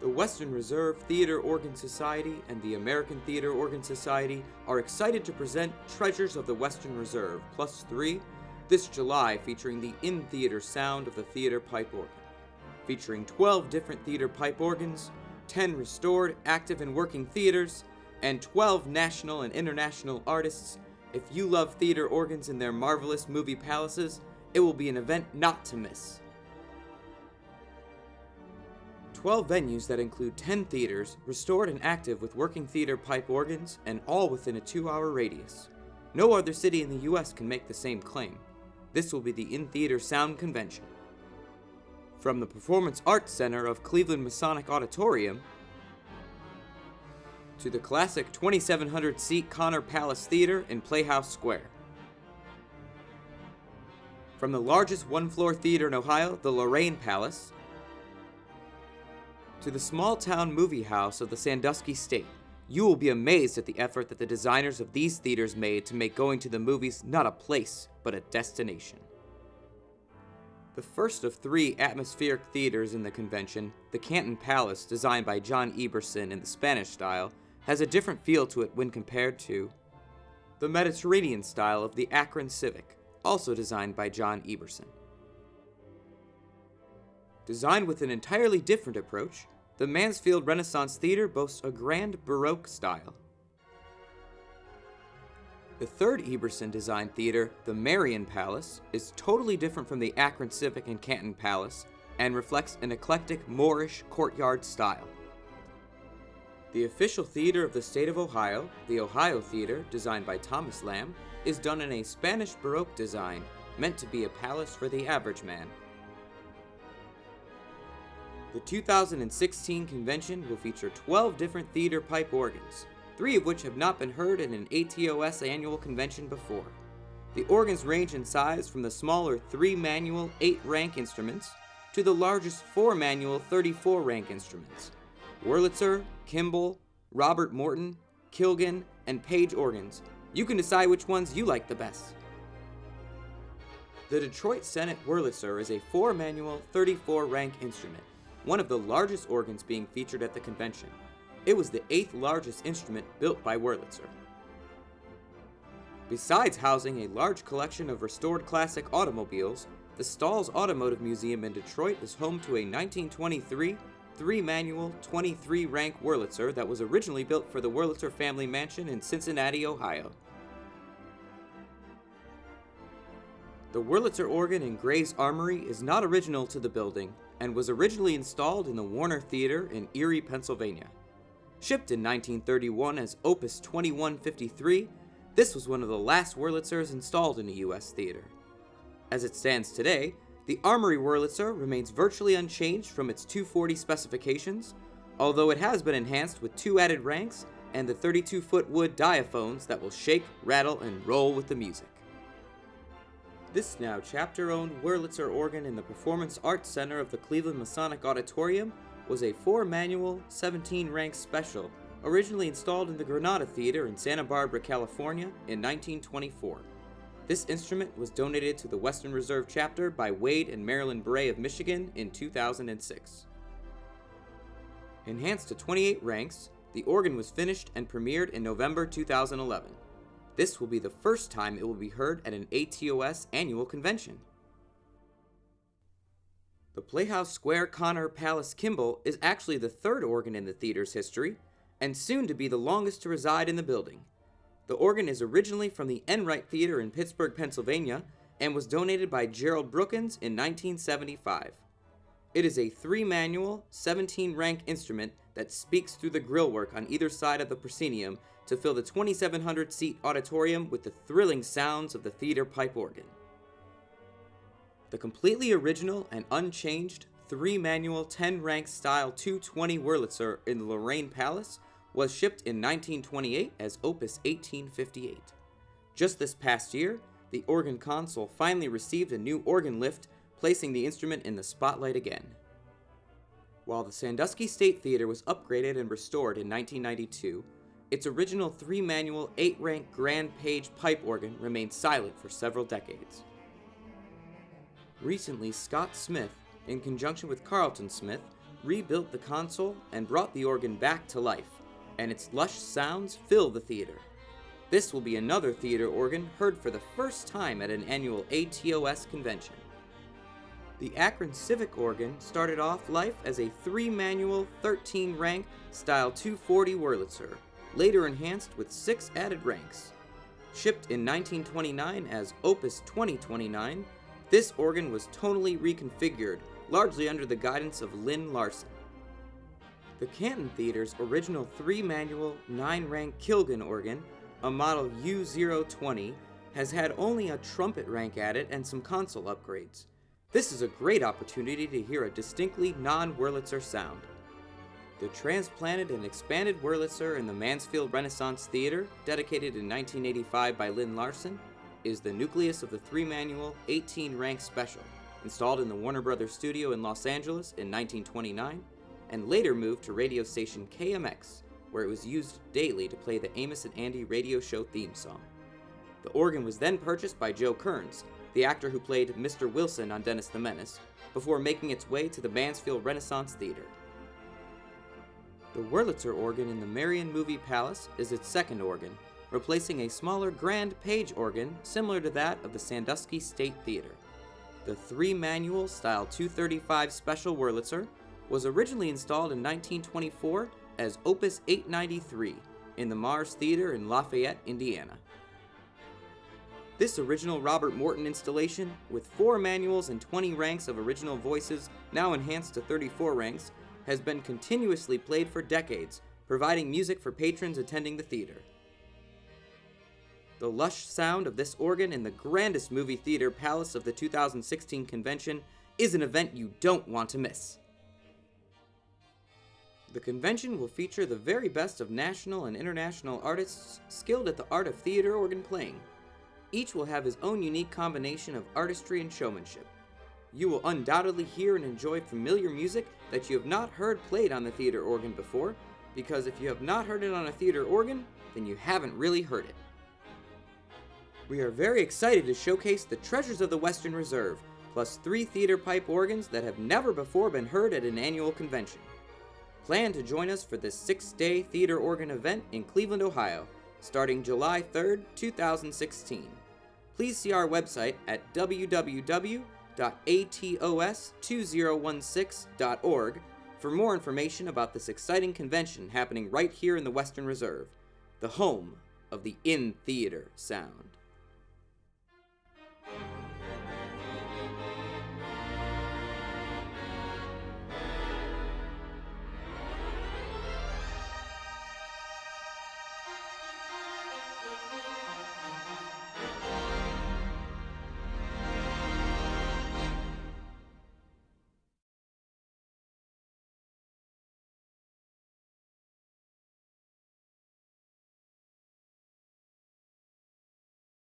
The Western Reserve Theater Organ Society and the American Theater Organ Society are excited to present Treasures of the Western Reserve +3 this July, featuring the in-theater sound of the theater pipe organ. Featuring 12 different theater pipe organs, 10 restored, active, and working theaters, and 12 national and international artists. If you love theater organs in their marvelous movie palaces, it will be an event not to miss. 12 venues that include 10 theaters, restored and active with working theater pipe organs, and all within a 2-hour radius. No other city in the US can make the same claim. This will be the In-Theater Sound Convention. From the Performance Arts Center of Cleveland Masonic Auditorium, to the classic 2,700-seat Connor Palace Theater in Playhouse Square. From the largest one-floor theater in Ohio, the Lorraine Palace, to the small-town movie house of the Sandusky State, you will be amazed at the effort that the designers of these theaters made to make going to the movies not a place, but a destination. The first of 3 atmospheric theaters in the convention, the Canton Palace, designed by John Eberson in the Spanish style, has a different feel to it when compared to the Mediterranean style of the Akron Civic, also designed by John Eberson. Designed with an entirely different approach, the Mansfield Renaissance Theater boasts a grand Baroque style. The third Eberson-designed theater, the Marion Palace, is totally different from the Akron Civic and Canton Palace and reflects an eclectic Moorish courtyard style. The official theater of the state of Ohio, the Ohio Theater, designed by Thomas Lamb, is done in a Spanish Baroque design, meant to be a palace for the average man. The 2016 convention will feature 12 different theater pipe organs, 3 of which have not been heard in an ATOS annual convention before. The organs range in size from the smaller 3-manual 8-rank instruments to the largest 4-manual 34-rank instruments. Wurlitzer, Kimball, Robert Morton, Kilgan, and Page organs. You can decide which ones you like the best. The Detroit Senate Wurlitzer is a 4-manual 34-rank instrument, one of the largest organs being featured at the convention. It was the 8th largest instrument built by Wurlitzer. Besides housing a large collection of restored classic automobiles, the Stalls Automotive Museum in Detroit is home to a 1923 3-manual 23-rank Wurlitzer that was originally built for the Wurlitzer family mansion in Cincinnati, Ohio. The Wurlitzer organ in Gray's Armory is not original to the building and was originally installed in the Warner Theater in Erie, Pennsylvania. Shipped in 1931 as Opus 2153, this was one of the last Wurlitzers installed in a U.S. theater. As it stands today, the Armory Wurlitzer remains virtually unchanged from its 240 specifications, although it has been enhanced with 2 added ranks and the 32-foot wood diaphones that will shake, rattle, and roll with the music. This now chapter-owned Wurlitzer organ in the Performance Arts Center of the Cleveland Masonic Auditorium was a 4-manual 17-rank special, originally installed in the Granada Theater in Santa Barbara, California in 1924. This instrument was donated to the Western Reserve chapter by Wade and Marilyn Bray of Michigan in 2006. Enhanced to 28 ranks, the organ was finished and premiered in November 2011. This will be the first time it will be heard at an ATOS annual convention. The Playhouse Square Connor Palace Kimball is actually the 3rd organ in the theater's history, and soon to be the longest to reside in the building. The organ is originally from the Enright Theater in Pittsburgh, Pennsylvania, and was donated by Gerald Brookins in 1975. It is a 3-manual, 17-rank instrument that speaks through the grillwork on either side of the proscenium to fill the 2,700-seat auditorium with the thrilling sounds of the theater pipe organ. The completely original and unchanged 3-manual 10-rank style 220 Wurlitzer in the Lorraine Palace was shipped in 1928 as Opus 1858. Just this past year, the organ console finally received a new organ lift, placing the instrument in the spotlight again. While the Sandusky State Theater was upgraded and restored in 1992, its original 3-manual 8-rank Grand Page pipe organ remained silent for several decades. Recently, Scott Smith, in conjunction with Carlton Smith, rebuilt the console and brought the organ back to life, and its lush sounds fill the theater. This will be another theater organ heard for the first time at an annual ATOS convention. The Akron Civic organ started off life as a 3-manual, 13-rank Style 240 Wurlitzer, later enhanced with 6 added ranks. Shipped in 1929 as Opus 2029, this organ was tonally reconfigured, largely under the guidance of Lynn Larson. The Canton Theater's original 3-manual, 9-rank Kilgan organ, a model U020, has had only a trumpet rank added and some console upgrades. This is a great opportunity to hear a distinctly non-Wurlitzer sound. The transplanted and expanded Wurlitzer in the Mansfield Renaissance Theater, dedicated in 1985 by Lynn Larson, is the nucleus of the 3-manual, 18-rank special, installed in the Warner Brothers studio in Los Angeles in 1929, and later moved to radio station KMX, where it was used daily to play the Amos and Andy radio show theme song. The organ was then purchased by Joe Kearns, the actor who played Mr. Wilson on Dennis the Menace, before making its way to the Mansfield Renaissance Theater. The Wurlitzer organ in the Marion Movie Palace is its second organ, replacing a smaller Grand Page organ similar to that of the Sandusky State Theater. The 3-manual Style 235 Special Wurlitzer was originally installed in 1924 as Opus 893 in the Mars Theater in Lafayette, Indiana. This original Robert Morton installation, with 4 manuals and 20 ranks of original voices, now enhanced to 34 ranks, has been continuously played for decades, providing music for patrons attending the theater. The lush sound of this organ in the grandest movie theater palace of the 2016 convention is an event you don't want to miss. The convention will feature the very best of national and international artists skilled at the art of theater organ playing. Each will have his own unique combination of artistry and showmanship. You will undoubtedly hear and enjoy familiar music that you have not heard played on the theater organ before, because if you have not heard it on a theater organ, then you haven't really heard it. We are very excited to showcase the treasures of the Western Reserve, plus 3 theater pipe organs that have never before been heard at an annual convention. Plan to join us for this 6-day theater organ event in Cleveland, Ohio, starting July 3rd, 2016. Please see our website at www.atos2016.org for more information about this exciting convention happening right here in the Western Reserve, the home of the in-theater sound.